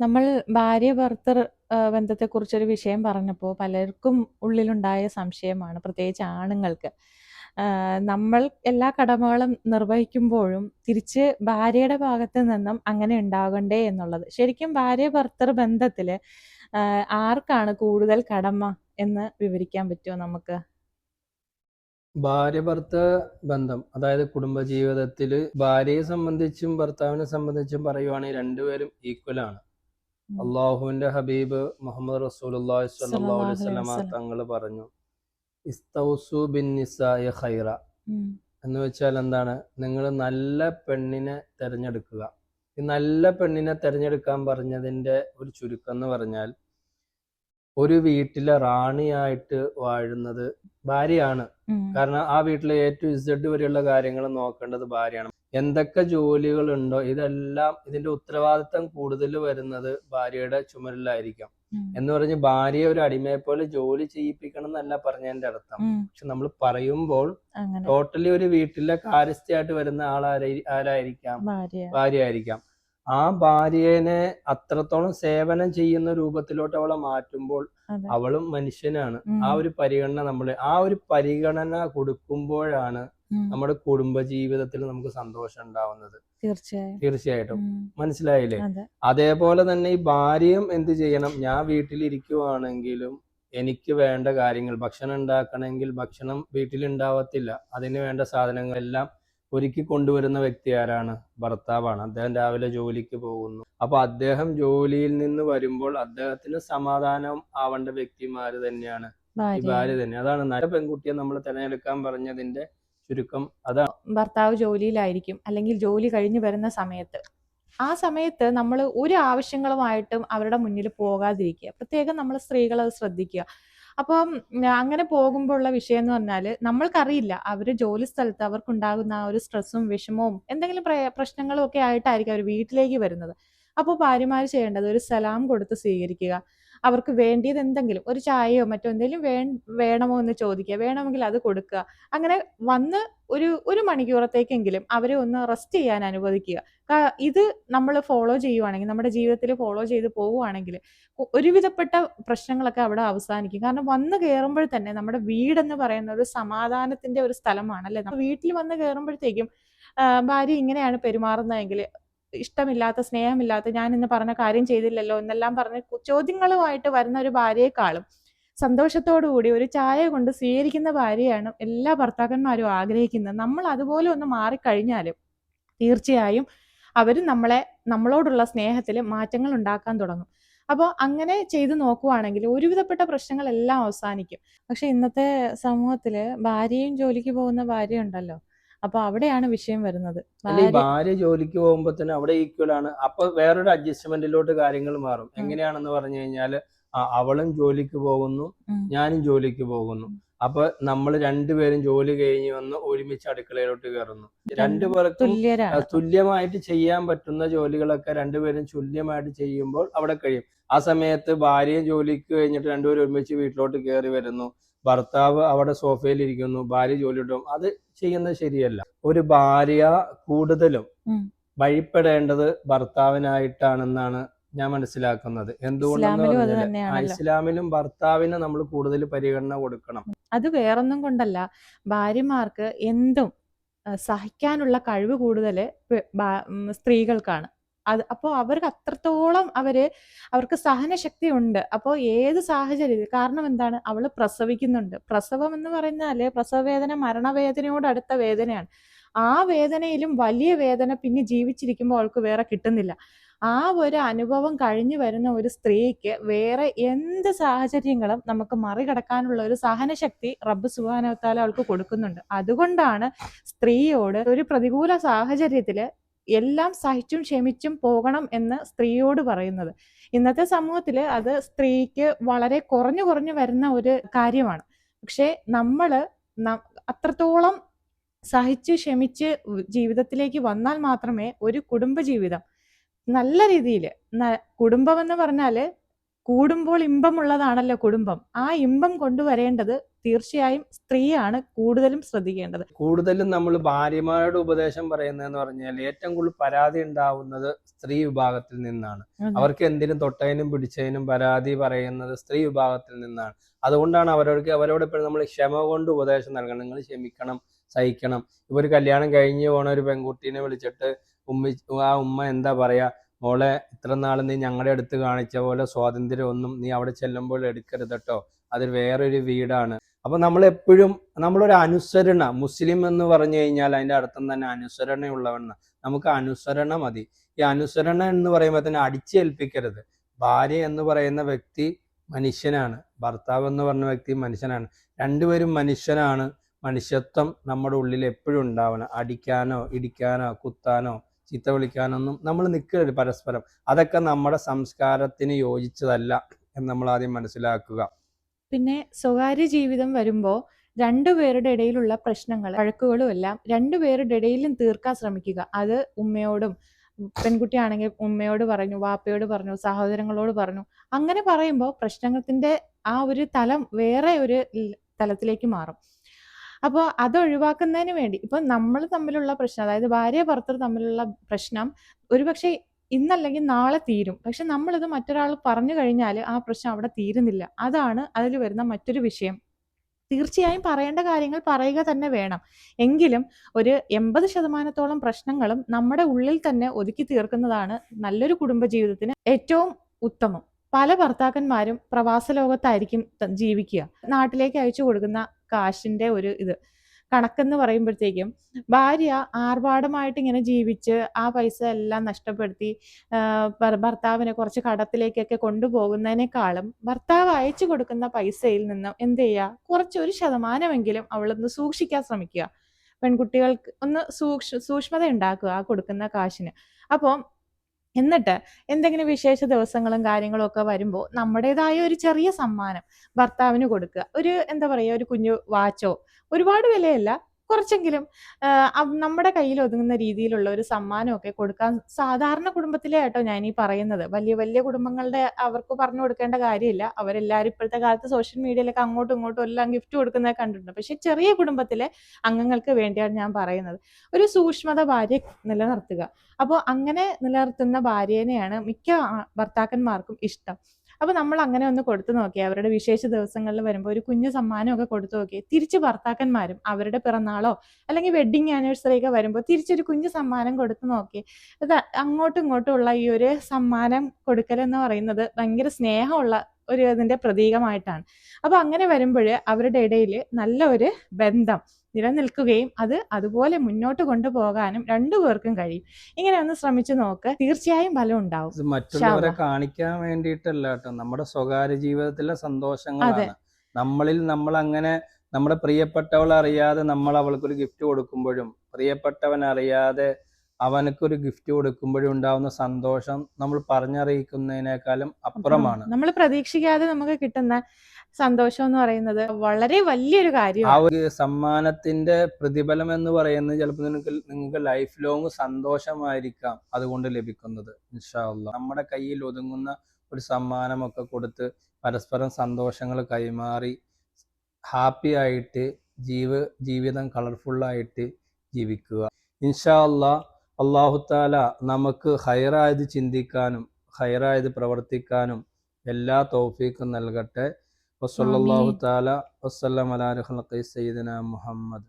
നമ്മൾ ഭാര്യ ഭർത്തൃ ബന്ധത്തെക്കുറിച്ചൊരു വിഷയം പറഞ്ഞപ്പോൾ പലർക്കും ഉള്ളിലുണ്ടായ സംശയമാണ്, പ്രത്യേകിച്ച് ആണുങ്ങൾക്ക്. നമ്മൾ എല്ലാ കടമകളും നിർവഹിക്കുമ്പോഴും തിരിച്ച് ഭാര്യയുടെ ഭാഗത്ത് നിന്നും അങ്ങനെ ഉണ്ടാകണ്ടേ എന്നുള്ളത്. ശരിക്കും ഭാര്യ ഭർത്തൃ ബന്ധത്തില് ആർക്കാണ് കൂടുതൽ കടമ എന്ന് വിവരിക്കാൻ പറ്റുമോ നമുക്ക്? ഭാര്യ ഭർത്തൃ ബന്ധം, അതായത് കുടുംബജീവിതത്തിൽ ഭാര്യയെ സംബന്ധിച്ചും ഭർത്താവിനെ സംബന്ധിച്ചും പറയുവാണെങ്കിൽ രണ്ടുപേരും ഈക്വൽ ആണ്. അള്ളാഹുവിന്റെ ഹബീബ് മുഹമ്മദ് റസൂലുള്ളാഹി സ്വല്ലല്ലാഹു അലൈഹി വസല്ലമ തങ്ങൾ പറഞ്ഞു, ഇസ്തൗസു ബിൻ നിസാഇ ഖൈറ. എന്ന് വെച്ചാൽ എന്താണ്? നിങ്ങൾ നല്ല പെണ്ണിനെ തിരഞ്ഞെടുക്കുക. ഈ നല്ല പെണ്ണിനെ തിരഞ്ഞെടുക്കാൻ പറഞ്ഞതിന്റെ ഒരു ചുരുക്കം എന്ന് പറഞ്ഞാൽ, ഒരു വീട്ടിലെ റാണിയായിട്ട് വാഴുന്നത് ഭാര്യയാണ്. കാരണം ആ വീട്ടിലെ A to Z വരെയുള്ള കാര്യങ്ങൾ നോക്കേണ്ടത് ഭാര്യയാണ്. എന്തൊക്കെ ജോലികളുണ്ടോ ഇതെല്ലാം ഇതിന്റെ ഉത്തരവാദിത്തം കൂടുതൽ വരുന്നത് ഭാര്യയുടെ ചുമലിലായിരിക്കാം. എന്ന് പറഞ്ഞ് ഭാര്യയെ ഒരു അടിമയെ പോലെ ജോലി ചെയ്യിപ്പിക്കണം എന്നല്ല പറഞ്ഞതിന്റെ അർത്ഥം. പക്ഷെ നമ്മൾ പറയുമ്പോൾ ടോട്ടലി ഒരു വീട്ടിലെ കാര്യസ്ഥയായിട്ട് വരുന്ന ആരായിരിക്കാം? ഭാര്യ ആയിരിക്കാം. ആ ഭാര്യനെ അത്രത്തോളം സേവനം ചെയ്യുന്ന രൂപത്തിലോട്ട് അവളെ മാറ്റുമ്പോൾ അവളും മനുഷ്യനാണ്. ആ ഒരു പരിഗണന കൊടുക്കുമ്പോഴാണ് നമ്മുടെ കുടുംബജീവിതത്തിൽ നമുക്ക് സന്തോഷം ഉണ്ടാവുന്നത്. തീർച്ചയായിട്ടും. മനസ്സിലായില്ലേ? അതേപോലെ തന്നെ ഈ ഭാര്യയും എന്ത് ചെയ്യണം? ഞാൻ വീട്ടിലിരിക്കുവാണെങ്കിലും എനിക്ക് വേണ്ട കാര്യങ്ങൾ, ഭക്ഷണം ഉണ്ടാക്കണമെങ്കിൽ ഭക്ഷണം വീട്ടിലുണ്ടാവത്തില്ല. അതിന് വേണ്ട സാധനങ്ങളെല്ലാം ഒരുക്കി കൊണ്ടുവരുന്ന വ്യക്തി ആരാണ്? ഭർത്താവാണ്. അദ്ദേഹം രാവിലെ ജോലിക്ക് പോകുന്നു. അപ്പൊ അദ്ദേഹം ജോലിയിൽ നിന്ന് വരുമ്പോൾ അദ്ദേഹത്തിന് സമാധാനം ആവേണ്ട വ്യക്തിമാര് തന്നെയാണ് ഈ ഭാര്യ തന്നെ. അതാണ് നല്ല പെൺകുട്ടിയെ നമ്മൾ തിരഞ്ഞെടുക്കാൻ പറഞ്ഞതിന്റെ ചുരുക്കം. അതാണ്. ഭർത്താവ് ജോലിയിലായിരിക്കും, അല്ലെങ്കിൽ ജോലി കഴിഞ്ഞ് വരുന്ന സമയത്ത്, ആ സമയത്ത് നമ്മൾ ഒരു ആവശ്യങ്ങളുമായിട്ടും അവരുടെ മുന്നിൽ പോകാതിരിക്കുക. പ്രത്യേകം നമ്മൾ സ്ത്രീകൾ അത് ശ്രദ്ധിക്കുക. അപ്പം അങ്ങനെ പോകുമ്പോഴുള്ള വിഷയം എന്ന് പറഞ്ഞാല്, നമ്മൾക്കറിയില്ല അവര് ജോലി സ്ഥലത്ത് അവർക്കുണ്ടാകുന്ന ആ ഒരു സ്ട്രെസ്സും വിഷമവും എന്തെങ്കിലും പ്രശ്നങ്ങളും ഒക്കെ ആയിട്ടായിരിക്കും അവർ വീട്ടിലേക്ക് വരുന്നത്. അപ്പോൾ ഭാര്യമാർ ചെയ്യേണ്ടത് ഒരു സലാം കൊടുത്ത് സ്വീകരിക്കുക. അവർക്ക് വേണ്ടിയത് എന്തെങ്കിലും, ഒരു ചായയോ മറ്റോ എന്തെങ്കിലും വേണമോ എന്ന് ചോദിക്കുക. വേണമെങ്കിൽ അത് കൊടുക്കുക. അങ്ങനെ വന്ന് ഒരു മണിക്കൂറത്തേക്കെങ്കിലും അവരെ ഒന്ന് റെസ്റ്റ് ചെയ്യാൻ അനുവദിക്കുക. ഇത് നമ്മൾ ഫോളോ ചെയ്യുവാണെങ്കിൽ, നമ്മുടെ ജീവിതത്തിൽ ഫോളോ ചെയ്ത് പോവുകയാണെങ്കിൽ ഒരുവിധപ്പെട്ട പ്രശ്നങ്ങളൊക്കെ അവിടെ അവസാനിക്കും. കാരണം വന്ന് കയറുമ്പോൾ തന്നെ നമ്മുടെ വീടെന്ന് പറയുന്ന ഒരു സമാധാനത്തിന്റെ ഒരു സ്ഥലമാണ്, അല്ലെ? വീട്ടിൽ വന്ന് കയറുമ്പോഴത്തേക്കും ഭാര്യ ഇങ്ങനെയാണ് പെരുമാറുന്നതെങ്കിൽ, ഇഷ്ടമില്ലാത്ത, സ്നേഹമില്ലാത്ത, ഞാൻ ഇന്ന് പറഞ്ഞ കാര്യം ചെയ്തില്ലല്ലോ എന്നെല്ലാം പറഞ്ഞ് ചോദ്യങ്ങളുമായിട്ട് വരുന്ന ഒരു ഭാര്യയെക്കാളും സന്തോഷത്തോടുകൂടി ഒരു ചായ കൊണ്ട് സ്വീകരിക്കുന്ന ഭാര്യയാണ് എല്ലാ ഭർത്താക്കന്മാരും ആഗ്രഹിക്കുന്നത്. നമ്മൾ അതുപോലെ ഒന്ന് മാറിക്കഴിഞ്ഞാലും തീർച്ചയായും അവരും നമ്മളോടുള്ള സ്നേഹത്തിൽ മാറ്റങ്ങൾ ഉണ്ടാക്കാൻ തുടങ്ങും. അപ്പോൾ അങ്ങനെ ചെയ്തു നോക്കുവാണെങ്കിൽ ഒരുവിധപ്പെട്ട പ്രശ്നങ്ങളെല്ലാം അവസാനിക്കും. പക്ഷെ ഇന്നത്തെ സമൂഹത്തില് ഭാര്യയും ജോലിക്ക് പോകുന്ന ഭാര്യ ഉണ്ടല്ലോ, അപ്പൊ അവിടെയാണ് വിഷയം വരുന്നത്. ഭാര്യ ജോലിക്ക് പോകുമ്പോ തന്നെ അവിടെ ഈക്വൽ ആണ്. അപ്പൊ വേറൊരു അഡ്ജസ്റ്റ്മെന്റിലോട്ട് കാര്യങ്ങൾ മാറും. എങ്ങനെയാണെന്ന് പറഞ്ഞു കഴിഞ്ഞാല്, അവളും ജോലിക്ക് പോകുന്നു, ഞാനും ജോലിക്ക് പോകുന്നു. അപ്പൊ നമ്മൾ രണ്ടുപേരും ജോലി കഴിഞ്ഞ് വന്ന് ഒരുമിച്ച് അടുക്കളയിലോട്ട് കയറുന്നു. രണ്ടുപേർക്കും തുല്യമായിട്ട് ചെയ്യാൻ പറ്റുന്ന ജോലികളൊക്കെ രണ്ടുപേരും തുല്യമായിട്ട് ചെയ്യുമ്പോൾ അവിടെ കഴിയും. ആ സമയത്ത് ഭാര്യയും ജോലിക്ക് കഴിഞ്ഞിട്ട് രണ്ടുപേരും ഒരുമിച്ച് വീട്ടിലോട്ട് കയറി വരുന്നു. ഭർത്താവ് അവിടെ സോഫയിൽ ഇരിക്കുന്നു, ഭാര്യ ജോലി ഇടും. അത് ചെയ്യുന്നത് ശരിയല്ല. ഒരു ഭാര്യ കൂടുതലും വഴിപ്പെടേണ്ടത് ഭർത്താവിനായിട്ടാണെന്നാണ് ഞാൻ മനസ്സിലാക്കുന്നത്. എന്തുകൊണ്ടെന്ന് പറഞ്ഞാൽ ഇസ്ലാമിലും ഭർത്താവിന് നമ്മൾ കൂടുതൽ പരിഗണന കൊടുക്കണം. അത് വേറൊന്നും കൊണ്ടല്ല, ഭാര്യമാർക്ക് എന്തും സഹിക്കാനുള്ള കഴിവ് കൂടുതൽ സ്ത്രീകൾക്കാണ്. അപ്പോൾ അവർക്ക് അത്രത്തോളം അവർക്ക് സഹനശക്തി ഉണ്ട്. അപ്പോൾ ഏത് സാഹചര്യത്തിൽ, കാരണം എന്താണ്, അവള് പ്രസവിക്കുന്നുണ്ട്. പ്രസവം എന്ന് പറഞ്ഞാല് പ്രസവവേദന മരണവേദനയോട് അടുത്ത വേദനയാണ്. ആ വേദനയിലും വലിയ വേദന പിന്നെ ജീവിച്ചിരിക്കുമ്പോൾ അവൾക്ക് വേറെ കിട്ടുന്നില്ല. ആ ഒരു അനുഭവം കഴിഞ്ഞു വരുന്ന ഒരു സ്ത്രീക്ക് വേറെ എന്ത് സാഹചര്യങ്ങളും നമുക്ക് മറികടക്കാനുള്ള ഒരു സഹനശക്തി റബ്ബ് സുബ്ഹാനഹു വ തആല അവൾക്ക് കൊടുക്കുന്നുണ്ട്. അതുകൊണ്ടാണ് സ്ത്രീയോട് ഒരു പ്രതികൂല സാഹചര്യത്തില് എല്ലാം സഹിച്ചും ക്ഷമിച്ചും പോകണം എന്ന് സ്ത്രീയോട് പറയുന്നത്. ഇന്നത്തെ സമൂഹത്തില് അത് സ്ത്രീക്ക് വളരെ കുറഞ്ഞു വരുന്ന ഒരു കാര്യമാണ്. പക്ഷെ നമ്മള് അത്രത്തോളം സഹിച്ച് ക്ഷമിച്ച് ജീവിതത്തിലേക്ക് വന്നാൽ മാത്രമേ ഒരു കുടുംബജീവിതം നല്ല രീതിയിൽ, കുടുംബം എന്ന് പറഞ്ഞാല് കൂടുമ്പോൾ ഇമ്പമുള്ളതാണല്ലോ കുടുംബം. ആ ഇമ്പം കൊണ്ടുവരേണ്ടത് തീർച്ചയായും സ്ത്രീയാണ് കൂടുതലും ശ്രദ്ധിക്കേണ്ടത്. കൂടുതലും നമ്മൾ ഭാര്യമാരുടെ ഉപദേശം പറയുന്നതെന്ന് പറഞ്ഞാൽ ഏറ്റവും കൂടുതൽ പരാതി ഉണ്ടാവുന്നത് സ്ത്രീ വിഭാഗത്തിൽ നിന്നാണ്. അവർക്ക് എന്തിനും തൊട്ടതിനും പിടിച്ചതിനും പരാതി പറയുന്നത് സ്ത്രീ വിഭാഗത്തിൽ നിന്നാണ്. അതുകൊണ്ടാണ് അവരോട് ഇപ്പോൾ നമ്മൾ ക്ഷമ കൊണ്ട് ഉപദേശം നൽകണം. നിങ്ങൾ ക്ഷമിക്കണം, സഹിക്കണം. ഇപ്പൊ ഒരു കല്യാണം കഴിഞ്ഞ് പോണ ഒരു പെൺകുട്ടീനെ വിളിച്ചിട്ട് ആ ഉമ്മ എന്താ പറയാ, മോളെ ഇത്ര നാൾ നീ ഞങ്ങളുടെ അടുത്ത് കാണിച്ച പോലെ സ്വാതന്ത്ര്യം ഒന്നും നീ അവിടെ ചെല്ലുമ്പോൾ എടുക്കരുത് കേട്ടോ, അത് വേറൊരു വീടാണ്. അപ്പൊ നമ്മളെപ്പോഴും നമ്മളൊരു അനുസരണ, മുസ്ലിം എന്ന് പറഞ്ഞു കഴിഞ്ഞാൽ അതിന്റെ അർത്ഥം തന്നെ അനുസരണയുള്ളവണ്ണ. നമുക്ക് അനുസരണ മതി. ഈ അനുസരണ എന്ന് പറയുമ്പോൾ തന്നെ അടിച്ചേൽപ്പിക്കരുത്. ഭാര്യ എന്ന് പറയുന്ന വ്യക്തി മനുഷ്യനാണ്, ഭർത്താവ് എന്ന് പറഞ്ഞ വ്യക്തി മനുഷ്യനാണ്. രണ്ടുപേരും മനുഷ്യനാണ്. മനുഷ്യത്വം നമ്മുടെ ഉള്ളിൽ എപ്പോഴും ഉണ്ടാവണം. അടിക്കാനോ ഇടിക്കാനോ കുത്താനോ ചീത്ത വിളിക്കാനൊന്നും നമ്മൾ നിൽക്കരുത് പരസ്പരം. അതൊക്കെ നമ്മുടെ സംസ്കാരത്തിന് യോജിച്ചതല്ല എന്ന് നമ്മൾ ആദ്യം മനസ്സിലാക്കുക. പിന്നെ സ്വകാര്യ ജീവിതം വരുമ്പോൾ രണ്ടുപേരുടെ ഇടയിലുള്ള പ്രശ്നങ്ങൾ, വഴക്കുകളും എല്ലാം രണ്ടുപേരുടെ ഇടയിലും തീർക്കാൻ ശ്രമിക്കുക. അത് ഉമ്മയോടും, പെൺകുട്ടിയാണെങ്കിൽ ഉമ്മയോട് പറഞ്ഞു, വാപ്പയോട് പറഞ്ഞു, സഹോദരങ്ങളോട് പറഞ്ഞു. അങ്ങനെ പറയുമ്പോൾ പ്രശ്നത്തിന്റെ ആ ഒരു തലം വേറെ ഒരു തലത്തിലേക്ക് മാറും. അപ്പോൾ അത് ഒഴിവാക്കുന്നതിന് വേണ്ടി ഇപ്പൊ നമ്മൾ തമ്മിലുള്ള പ്രശ്നം, അതായത് ഭാര്യ ഭർത്തൃ തമ്മിലുള്ള പ്രശ്നം ഒരുപക്ഷെ ഇന്നല്ലെങ്കിൽ നാളെ തീരും. പക്ഷെ നമ്മളിത് മറ്റൊരാൾ പറഞ്ഞു കഴിഞ്ഞാൽ ആ പ്രശ്നം അവിടെ തീരുന്നില്ല. അതാണ് അതിൽ വരുന്ന മറ്റൊരു വിഷയം. തീർച്ചയായും പറയേണ്ട കാര്യങ്ങൾ പറയുക തന്നെ വേണം. എങ്കിലും ഒരു 80% പ്രശ്നങ്ങളും നമ്മുടെ ഉള്ളിൽ തന്നെ ഒതുക്കി തീർക്കുന്നതാണ് നല്ലൊരു കുടുംബജീവിതത്തിന് ഏറ്റവും ഉത്തമം. പല ഭർത്താക്കന്മാരും പ്രവാസ ലോകത്തായിരിക്കും ജീവിക്കുക. നാട്ടിലേക്ക് അയച്ചു കൊടുക്കുന്ന കാശിന്റെ ഒരു കണക്കെന്ന് പറയുമ്പോഴത്തേക്കും ഭാര്യ ആർഭാടമായിട്ട് ഇങ്ങനെ ജീവിച്ച് ആ പൈസ എല്ലാം നഷ്ടപ്പെടുത്തി ഭർത്താവിനെ കുറച്ച് കടത്തിലേക്കൊക്കെ കൊണ്ടുപോകുന്നതിനേക്കാളും ഭർത്താവ് അയച്ചു കൊടുക്കുന്ന പൈസയിൽ നിന്നും എന്ത് ചെയ്യുക, കുറച്ച് 1% അവളൊന്ന് സൂക്ഷിക്കാൻ ശ്രമിക്കുക. പെൺകുട്ടികൾക്ക് ഒന്ന് സൂക്ഷ്മത ഉണ്ടാക്കുക ആ കൊടുക്കുന്ന കാശിന്. അപ്പോൾ എന്നിട്ട് എന്തെങ്കിലും വിശേഷ ദിവസങ്ങളും കാര്യങ്ങളും ഒക്കെ വരുമ്പോൾ നമ്മുടേതായ ഒരു ചെറിയ സമ്മാനം ഭർത്താവിന് കൊടുക്കുക. ഒരു എന്താ പറയുക, ഒരു കുഞ്ഞു വാച്ചോ, ഒരുപാട് വിലയല്ല, കുറച്ചെങ്കിലും നമ്മുടെ കയ്യിൽ ഒതുങ്ങുന്ന രീതിയിലുള്ള ഒരു സമ്മാനമൊക്കെ കൊടുക്കാൻ സാധാരണ കുടുംബത്തിലെ കേട്ടോ ഞാൻ ഈ പറയുന്നത്. വലിയ വലിയ കുടുംബങ്ങളുടെ അവർക്ക് പറഞ്ഞു കൊടുക്കേണ്ട കാര്യമില്ല. അവരെല്ലാവരും ഇപ്പോഴത്തെ കാലത്ത് സോഷ്യൽ മീഡിയയിലൊക്കെ അങ്ങോട്ടും ഇങ്ങോട്ടും എല്ലാം ഗിഫ്റ്റ് കൊടുക്കുന്നത് കണ്ടിട്ടുണ്ട്. പക്ഷെ ചെറിയ കുടുംബത്തിലെ അംഗങ്ങൾക്ക് വേണ്ടിയാണ് ഞാൻ പറയുന്നത്. ഒരു സൂക്ഷ്മത ഭാര്യ നിലനിർത്തുക. അപ്പോൾ അങ്ങനെ നിലനിർത്തുന്ന ഭാര്യേനെയാണ് മിക്ക ഭർത്താക്കന്മാർക്കും ഇഷ്ടം. അപ്പൊ നമ്മൾ അങ്ങനെ ഒന്ന് കൊടുത്തു നോക്കിയേ, അവരുടെ വിശേഷ ദിവസങ്ങളിൽ വരുമ്പോൾ ഒരു കുഞ്ഞു സമ്മാനമൊക്കെ കൊടുത്തു നോക്കിയേ. തിരിച്ച് ഭർത്താക്കന്മാരും അവരുടെ പിറന്നാളോ അല്ലെങ്കിൽ വെഡിങ് ആനിവേഴ്സറി ഒക്കെ വരുമ്പോൾ തിരിച്ചൊരു കുഞ്ഞു സമ്മാനം കൊടുത്തു നോക്കിയേ. അത് അങ്ങോട്ടും ഇങ്ങോട്ടും ഉള്ള ഈ ഒരു സമ്മാനം കൊടുക്കൽ എന്ന് പറയുന്നത് ഭയങ്കര സ്നേഹമുള്ള ഒരു ഇതിന്റെ പ്രതീകമായിട്ടാണ്. അപ്പൊ അങ്ങനെ വരുമ്പോൾ അവരുടെ ഇടയിൽ നല്ല ഒരു ബന്ധം നിലനിൽക്കുകയും അത് അതുപോലെ മുന്നോട്ട് കൊണ്ടുപോകാനും രണ്ടുപേർക്കും കഴിയും. ഇങ്ങനെ ഒന്ന് ശ്രമിച്ചു നോക്ക്, തീർച്ചയായും ഫലം ഉണ്ടാവും. മറ്റുള്ളവരെ കാണിക്കാൻ വേണ്ടിയിട്ടല്ല കേട്ടോ, നമ്മുടെ സ്വകാര്യ ജീവിതത്തിലെ സന്തോഷങ്ങളാണ്. നമ്മൾ അങ്ങനെ നമ്മുടെ പ്രിയപ്പെട്ടവൾ അറിയാതെ നമ്മൾ അവൾക്കൊരു ഗിഫ്റ്റ് കൊടുക്കുമ്പോഴും പ്രിയപ്പെട്ടവൻ അറിയാതെ അവനക്കൊരു ഗിഫ്റ്റ് കൊടുക്കുമ്പോഴും ഉണ്ടാവുന്ന സന്തോഷം നമ്മൾ പറഞ്ഞറിയിക്കുന്നതിനേക്കാളും അപ്പുറമാണ്. നമ്മൾ പ്രതീക്ഷിക്കാതെ നമുക്ക് കിട്ടുന്ന സന്തോഷം എന്ന് പറയുന്നത് വളരെ വലിയൊരു കാര്യമാണ്. ആ ഒരു സമ്മാനത്തിന്റെ പ്രതിഫലം എന്ന് പറയുന്നത് ചിലപ്പോൾ നിങ്ങൾക്ക് ലൈഫ് ലോങ് സന്തോഷമായിരിക്കാം അതുകൊണ്ട് ലഭിക്കുന്നത്. ഇൻഷാ അല്ലാഹ് നമ്മുടെ കയ്യിൽ ഒതുങ്ങുന്ന ഒരു സമ്മാനമൊക്കെ കൊടുത്ത് പരസ്പരം സന്തോഷങ്ങൾ കൈമാറി ഹാപ്പി ആയിട്ട് ജീവിതം കളർഫുള്ളായിട്ട് ജീവിക്കുക. ഇൻഷാ അല്ലാഹ് അല്ലാഹു തആല നമുക്ക് ഹൈറായത് ചിന്തിക്കാനും ഹൈറായത് പ്രവർത്തിക്കാനും എല്ലാ തൗഫീഖും നൽകട്ടെ. വസല്ലല്ലാഹു തആല വസല്ലമ അലാ ഖൽഖി സയ്യിദിനാ മുഹമ്മദ്.